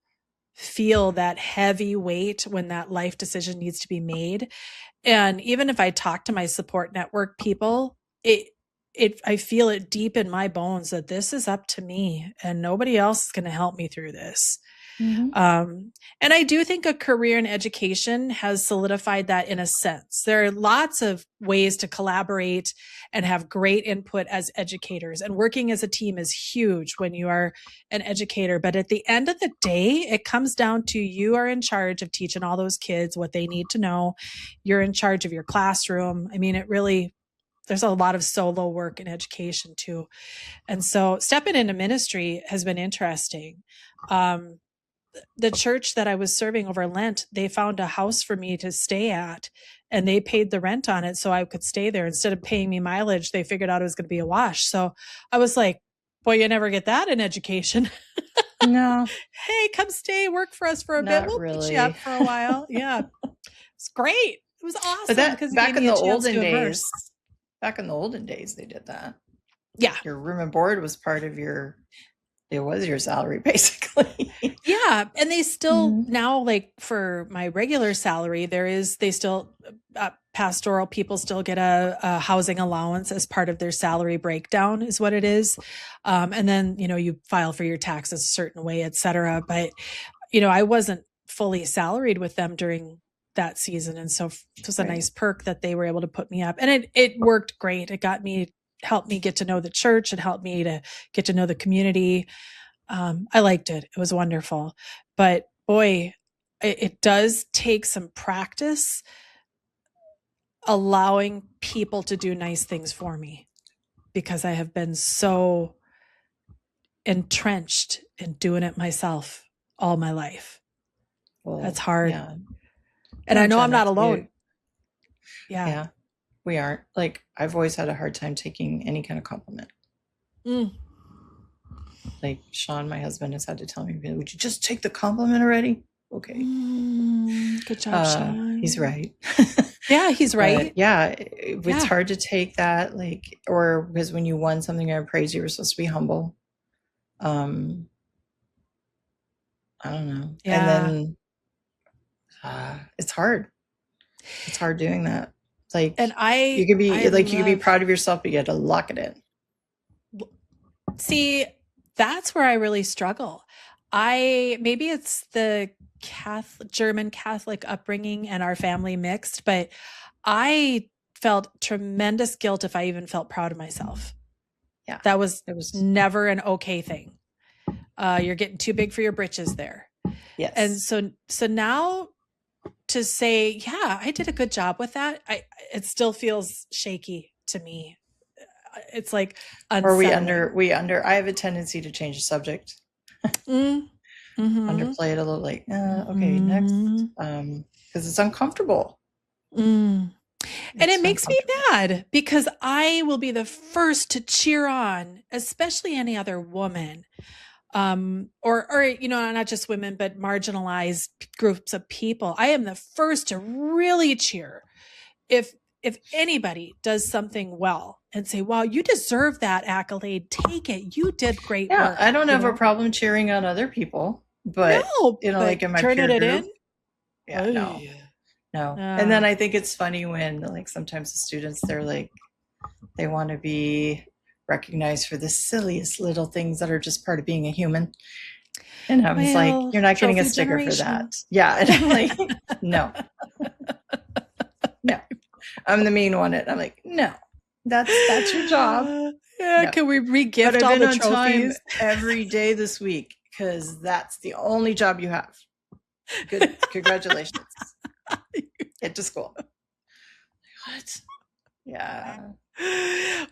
feel that heavy weight when that life decision needs to be made. And even if I talk to my support network people, I feel it deep in my bones that this is up to me and nobody else is going to help me through this. And I do think a career in education has solidified that in a sense. There are lots of ways to collaborate and have great input as educators, and working as a team is huge when you are an educator. But at the end of the day, it comes down to you are in charge of teaching all those kids what they need to know. You're in charge of your classroom. I mean, there's a lot of solo work in education too. And so stepping into ministry has been interesting. The church that I was serving over Lent, they found a house for me to stay at and they paid the rent on it so I could stay there. Instead of paying me mileage, they figured out it was going to be a wash. So I was like, boy, you never get that in education. No. Hey, come stay, work for us for a bit. We'll put you up for a while. Yeah. It's great. It was awesome. Because back in the olden days, they did that. Yeah. Your room and board was part of it was your salary basically. Yeah. And they still now, like for my regular salary, pastoral people still get a housing allowance as part of their salary breakdown is what it is. And then, you file for your taxes a certain way, et cetera. But, I wasn't fully salaried with them during that season. And so it was a nice perk that they were able to put me up, and it worked great. It helped me get to know the church. It helped me to get to know the community. I liked it. It was wonderful. But boy, it does take some practice allowing people to do nice things for me, because I have been so entrenched in doing it myself all my life. Well, that's hard. Yeah. And I know I'm not alone. Yeah. We aren't. Like, I've always had a hard time taking any kind of compliment. Like, Sean, my husband, has had to tell me, would you just take the compliment already? Okay. Good job, Sean. He's right. Yeah, he's right. But it's hard to take that, or because when you won something or praise, you were supposed to be humble. I don't know. Yeah. And then it's hard. It's hard doing that. You could be proud of yourself, but you had to lock it in. See, that's where I really struggle. Maybe it's the German Catholic upbringing and our family mixed, but I felt tremendous guilt if I even felt proud of myself. Yeah. It was never an okay thing. You're getting too big for your britches there. Yes. And so now to say, yeah, I did a good job with that, it still feels shaky to me. It's like unsettling. Or I have a tendency to change the subject. Underplay it a little, okay, next, because it's uncomfortable. And it makes me mad, because I will be the first to cheer on, especially any other woman, or not just women, but marginalized groups of people. I am the first to really cheer if anybody does something well and say, wow, you deserve that accolade. Take it. You did great work. I don't have a problem cheering on other people, but in my peer group. In? Yeah, no. No. And Uh, then I think it's funny when like sometimes the students they're like they want to be recognized for the silliest little things that are just part of being a human. And I was like, well, you're not getting a trophy sticker for generation. that. Yeah. And I'm like, no, no. I'm the mean one. And I'm like, no, that's your job. Yeah, No. can we But re-gift I've all been the on time trophies? every day this week because that's the only job you have. Good. Congratulations. Get to school. What? Yeah.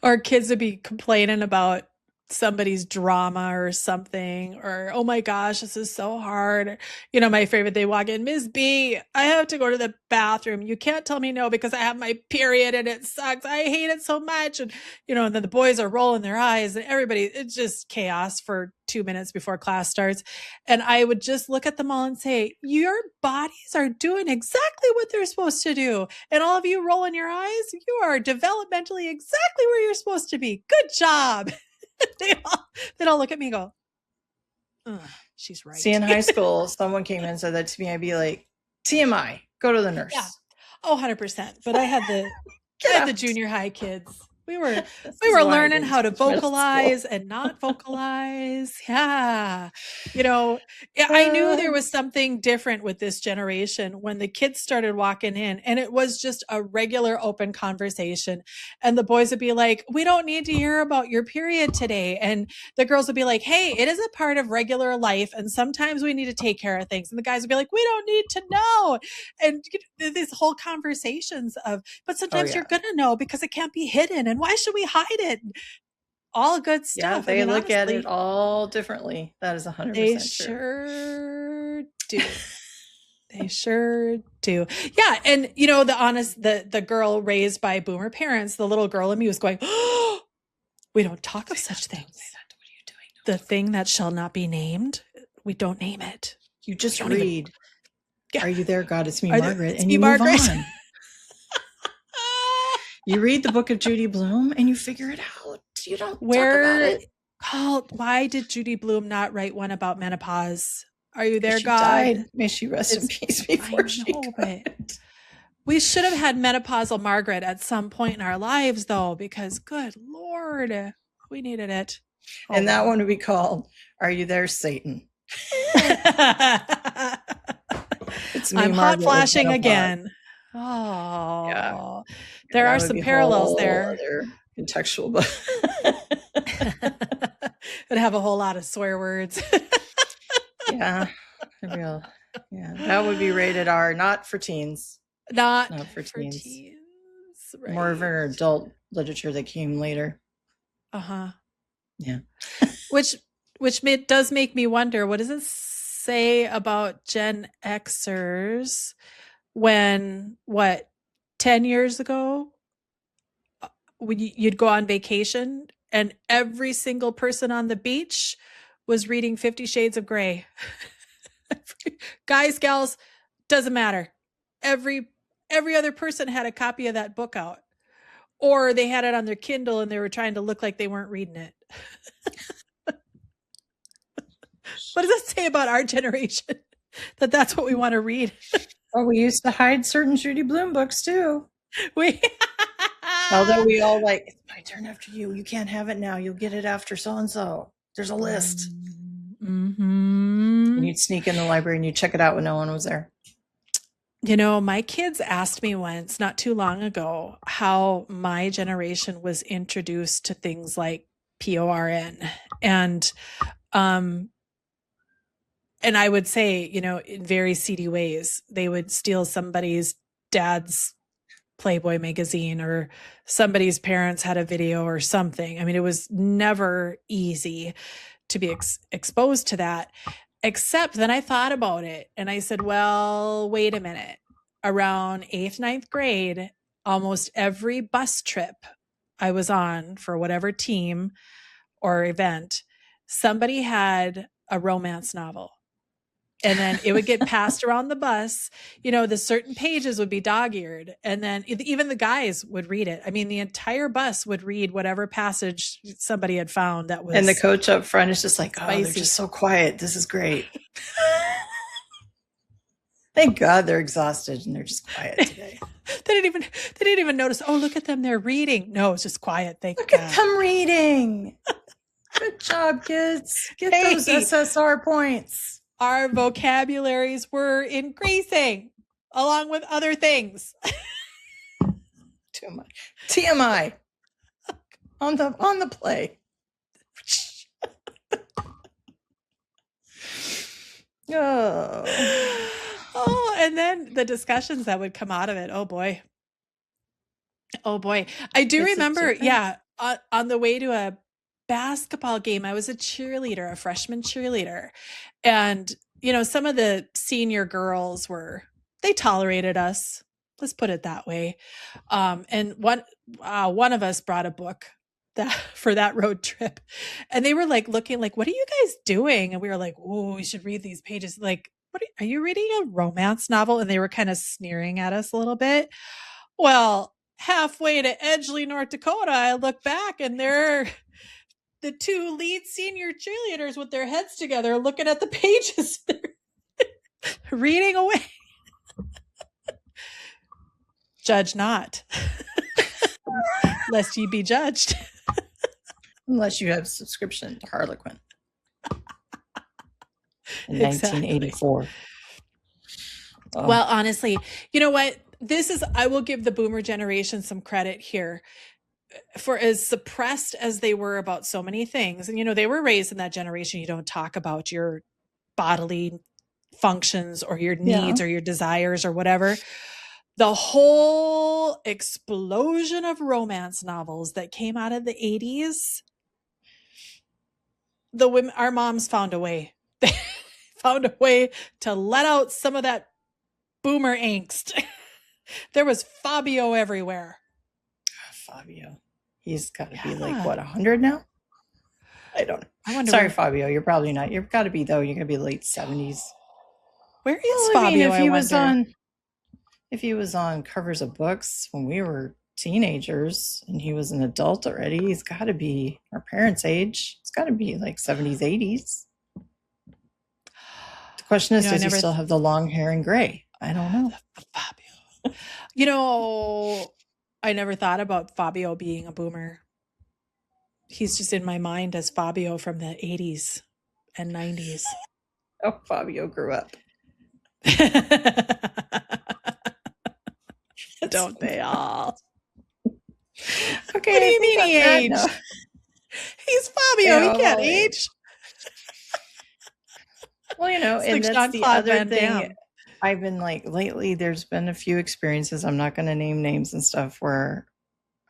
Or kids would be complaining about somebody's drama or something, or oh my gosh, this is so hard. My favorite, they walk in, Miss B, I have to go to the bathroom. You can't tell me no because I have my period and it sucks. I hate it so much. And then the boys are rolling their eyes and everybody, it's just chaos for 2 minutes before class starts. And I would just look at them all and say, your bodies are doing exactly what they're supposed to do. And all of you rolling your eyes, you are developmentally exactly where you're supposed to be. Good job. they'd all look at me and go, she's right. See, in high school, someone came in and said that to me. I'd be like, TMI, go to the nurse. Yeah. Oh, 100%. But I had the junior high kids. We were learning how to vocalize and not vocalize. Yeah. I knew there was something different with this generation when the kids started walking in, and it was just a regular open conversation. And the boys would be like, we don't need to hear about your period today. And the girls would be like, hey, it is a part of regular life. And sometimes we need to take care of things. And the guys would be like, we don't need to know. And these whole conversations of, but sometimes you're going to know because it can't be hidden. And why should we hide it? All good stuff. Yeah, they look honestly, at it all differently. That is 100% they true. Sure do. They sure do. Yeah. And the girl raised by boomer parents, the little girl in me was going, oh, we don't talk of such things. What are you doing? The thing that shall not be named, we don't name it. You just read. Are you there, God? It's me, Margaret. And you move on. You read the book of Judy Blume and you figure it out. You don't talk about it. Why did Judy Blume not write one about menopause? Are you there, she God? Died. May she rest in peace before she could. We should have had menopausal Margaret at some point in our lives, though, because good Lord, we needed it. And that one would be called, Are You There, Satan? It's me, I'm hot flashing again. Oh, yeah. There are some parallels there. Contextual, but it'd have a whole lot of swear words. Yeah, that would be rated R, not for teens. Not for teens. Right. More of an adult literature that came later. Yeah. Which does make me wonder, what does it say about Gen Xers when 10 years ago you'd go on vacation and every single person on the beach was reading 50 Shades of Grey. Guys, gals, doesn't matter. Every other person had a copy of that book out, or they had it on their Kindle and they were trying to look like they weren't reading it. What does that say about our generation? That's what we want to read. Well, we used to hide certain Judy Blume books too. Although we all like, it's my turn after you. You can't have it now. You'll get it after so-and-so. There's a list. Mm-hmm. And you'd sneak in the library and you'd check it out when no one was there. My kids asked me once, not too long ago, how my generation was introduced to things like PORN. And I would say, in very seedy ways, they would steal somebody's dad's Playboy magazine, or somebody's parents had a video or something. I mean, it was never easy to be exposed to that, except then I thought about it and I said, well, wait a minute. Around 8th, 9th grade, almost every bus trip I was on for whatever team or event, somebody had a romance novel. And then it would get passed around the bus. The certain pages would be dog-eared. And then even the guys would read it. I mean, the entire bus would read whatever passage somebody had found that was. And the coach up front is just like, oh, they're just so quiet. This is great. Thank God they're exhausted and they're just quiet today. They didn't even notice. Oh, look at them. They're reading. No, it's just quiet. Thank Look at God. them reading. Good job, kids. Get those Hey, SSR points. our vocabularies were increasing along with other things. Too much. TMI on the play. Oh. Oh, and then the discussions that would come out of it. Oh boy. Oh boy. I do It's a remember, different. yeah, on the way to a basketball game, I was a cheerleader, a freshman cheerleader. And, some of the senior girls they tolerated us. Let's put it that way. And one of us brought a book that for that road trip, and they were like looking like, "What are you guys doing?" And we were like, "Oh, we should read these pages." Like, "What are you reading a romance novel?" And they were kind of sneering at us a little bit. Well, halfway to Edgeley, North Dakota, I look back and they're the two lead senior cheerleaders with their heads together looking at the pages. Reading away. Judge not, lest ye be judged. Unless you have subscription to Harlequin in Exactly. 1984. Oh. Well, honestly, you know what? I will give the boomer generation some credit here. For as suppressed as they were about so many things, and they were raised in that generation, you don't talk about your bodily functions or your needs or your desires or whatever. The whole explosion of romance novels that came out of the 80s, our moms found a way. They found a way to let out some of that boomer angst. There was Fabio everywhere. Fabio. He's got to be like, what, 100 now? I don't know. Sorry, Fabio. You're probably not. You've got to be, though. You're going to be late 70s. Where is Fabio? If he was on covers of books when we were teenagers and he was an adult already, he's got to be our parents' age. It's got to be like 70s, 80s. The question is, does he still have the long hair and gray? I don't know. Fabio. I never thought about Fabio being a boomer. He's just in my mind as Fabio from the 80s and 90s. Oh, Fabio grew up. Don't they all? Okay. What do you mean he aged? No. He's Fabio. He can't age. Well, and that's the other thing. I've been like, lately, there's been a few experiences. I'm not going to name names and stuff where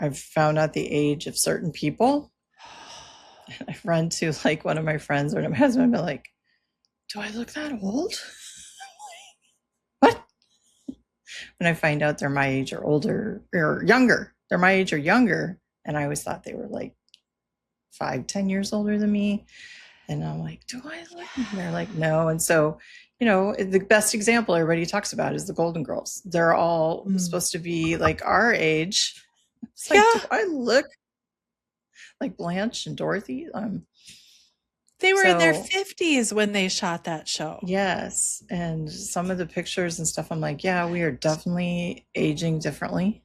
I've found out the age of certain people. And I've run to like one of my friends or my husband and been like, do I look that old? What? When I find out they're my age or older or younger, they're my age or younger. And I always thought they were like 5-10 years older than me. And I'm like, do I look? And they're like, no. And so, the best example everybody talks about is the Golden Girls. They're all supposed to be like our age. It's like, do I look like Blanche and Dorothy? They were in their 50s when they shot that show. Yes. And some of the pictures and stuff, I'm like, yeah, we are definitely aging differently.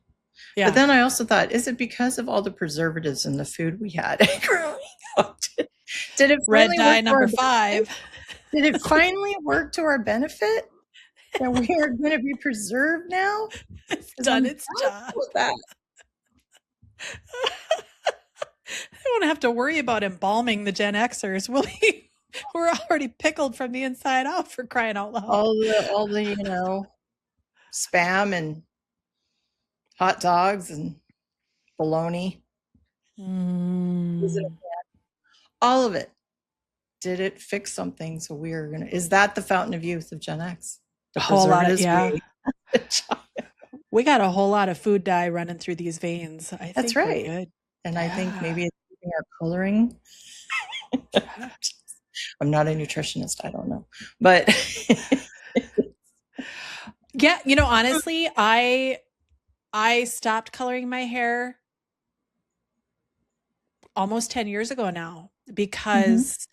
Yeah. But then I also thought, is it because of all the preservatives in the food we had growing up? Did it red dye number 5? Did it finally work to our benefit that we are going to be preserved now? It's done its job. With that. I don't have to worry about embalming the Gen Xers. We're already pickled from the inside out, for crying out loud. All the spam and hot dogs and bologna. All of it. Did it fix something? So is that the fountain of youth of Gen X? A whole lot of, yeah. We got a whole lot of food dye running through these veins. I think that's right. We're good. And I think maybe it's keeping our coloring. I'm not a nutritionist. I don't know. But yeah, honestly, I stopped coloring my hair almost 10 years ago now because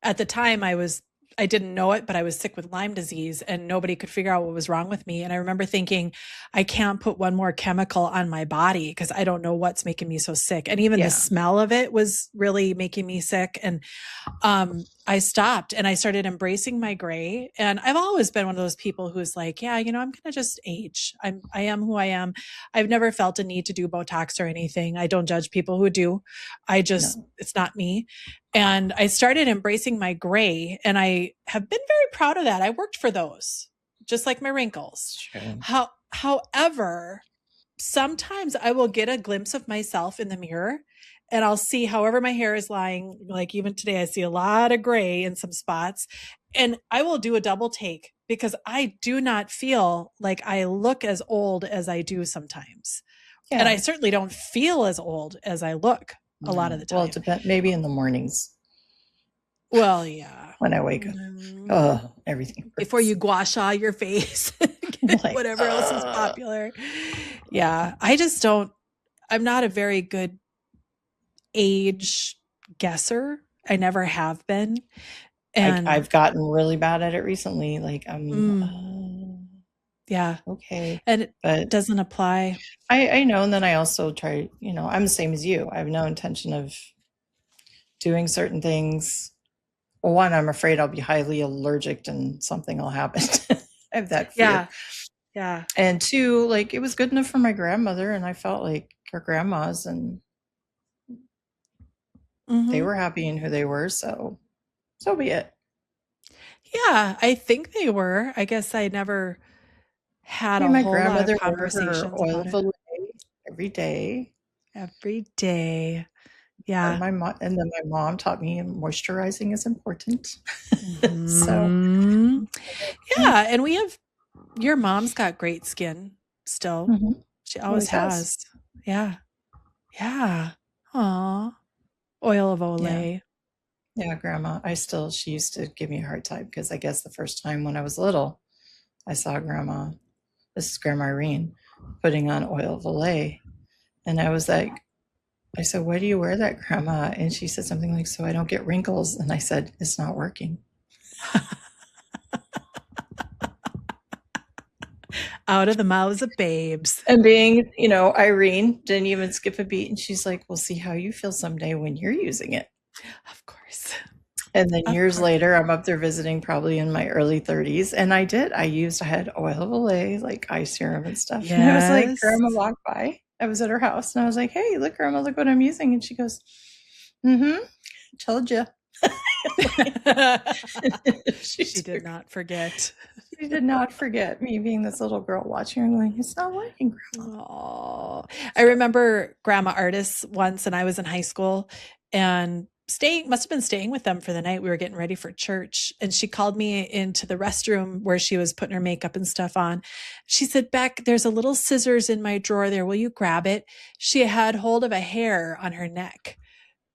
at the time I was I didn't know it, but I was sick with Lyme disease and nobody could figure out what was wrong with me. And I remember thinking, I can't put one more chemical on my body because I don't know what's making me so sick. And even the Yeah. smell of it was really making me sick. And I stopped and I started embracing my gray. And I've always been one of those people who's like, yeah, I'm going to just age. I am who I am. I've never felt a need to do Botox or anything. I don't judge people who do. No. It's not me. And I started embracing my gray and I have been very proud of that. I worked for those, just like my wrinkles. True. However, sometimes I will get a glimpse of myself in the mirror and I'll see however my hair is lying. Like even today, I see a lot of gray in some spots and I will do a double take because I do not feel like I look as old as I do sometimes. Yeah. And I certainly don't feel as old as I look a lot of the time. Well, it depends. Maybe in the mornings Well, yeah. when I wake up. Oh, everything hurts. Before you gua sha your face, Like, whatever else is popular. Yeah. I'm not a very good age guesser. I never have been. And I've gotten really bad at it recently. Like yeah. Okay. And But it doesn't apply. I know. And then I also try, I'm the same as you. I have no intention of doing certain things. Well, one, I'm afraid I'll be highly allergic and something will happen. I have that fear. Yeah. Yeah. And two, like it was good enough for my grandmother, and I felt like her grandmas, and they were happy in who they were. So be it. Yeah, I think they were. I guess I never had my a whole lot grandmother of wore her conversations oil about of it. Olay every day. Every day. Yeah. And then my mom taught me moisturizing is important. So yeah, and your mom's got great skin still. She always has. Yeah. Yeah. Aw. Oil of Olay. Yeah, grandma. She used to give me a hard time because I guess the first time when I was little, I saw grandma, this is Grandma Irene, putting on oil of Olay. And I was like, I said, why do you wear that, Grandma? And she said something like, so I don't get wrinkles. And I said, it's not working. Out of the mouths of babes. And being, Irene didn't even skip a beat. And she's like, we'll see how you feel someday when you're using it. Of course. And then years later, I'm up there visiting probably in my early 30s. And I had oil of Olay, like eye serum and stuff. Yes. And I was like, Grandma walked by. I was at her house and I was like, hey, look, Grandma, look what I'm using. And she goes, told you. She did not forget. She did not forget me being this little girl watching her going, it's not working, Grandma. Oh, I remember Grandma Artis once, and I was in high school and must have been staying with them for the night. We were getting ready for church and she called me into the restroom where she was putting her makeup and stuff on. She said, Beck, there's a little scissors in my drawer there. Will you grab it? She had hold of a hair on her neck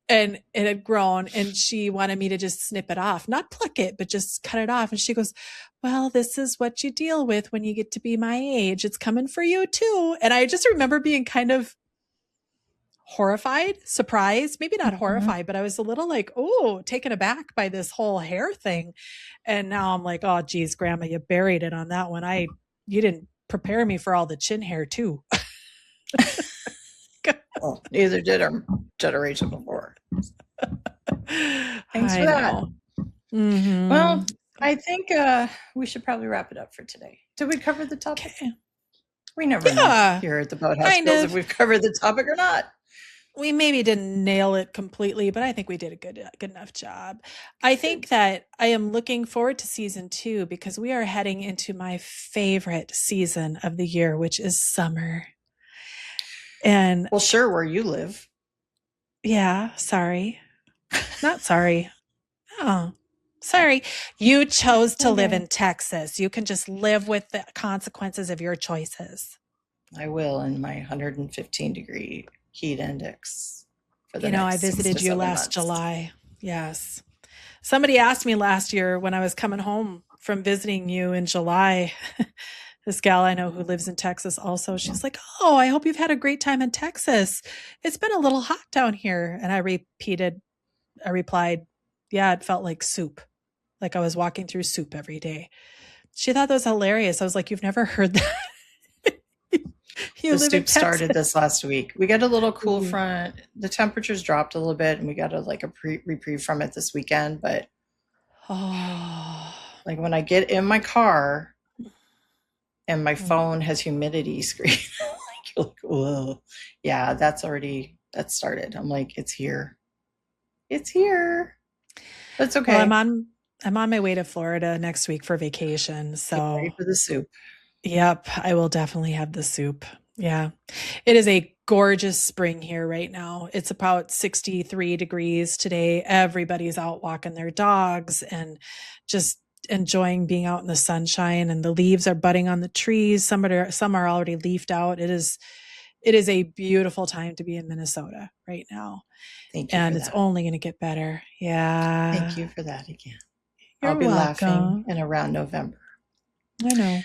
and it had grown and she wanted me to just snip it off, not pluck it, but just cut it off. And she goes, well, this is what you deal with when you get to be my age. It's coming for you too. And I just remember being kind of horrified, surprised, maybe not horrified, but I was a little like, oh, taken aback by this whole hair thing. And now I'm like, oh, geez, Grandma, you buried it on that one. You didn't prepare me for all the chin hair too. Well, neither did our generation before. Thanks for that. Well, I think we should probably wrap it up for today. Did we cover the topic? Okay. We never know here at the Boathouse Girls if we've covered the topic or not. We maybe didn't nail it completely, but I think we did a good enough job. I think that I am looking forward to season 2 because we are heading into my favorite season of the year, which is summer. And well, sure, where you live. Yeah, sorry. Not sorry. Oh, sorry. You chose to live in Texas. You can just live with the consequences of your choices. I will in my 115-degree heat index. For the I visited you last July. Yes. Somebody asked me last year when I was coming home from visiting you in July, this gal I know who lives in Texas also, she's like, oh, I hope you've had a great time in Texas. It's been a little hot down here. And I replied, yeah, it felt like soup. Like I was walking through soup every day. She thought that was hilarious. I was like, you've never heard that? You The live in soup started Texas. this last week. We got a little cool Ooh. front. The temperatures dropped a little bit, and we got a reprieve from it this weekend. But Oh. like when I get in my car and my Mm. phone has humidity screen, like you're like, whoa, yeah, that started. I'm like, it's here, it's here. But it's okay. Well, I'm on my way to Florida next week for vacation. Get ready So for the soup. yep, I will definitely have the soup. Yeah. It is a gorgeous spring here right now. It's about 63 degrees today. Everybody's out walking their dogs and just enjoying being out in the sunshine, and the leaves are budding on the trees. Some are already leafed out. It is a beautiful time to be in Minnesota right now. Thank you And for it's that. only going to get better. Thank Yeah. you for that again. I'll You're be laughing welcome. in around November. I know.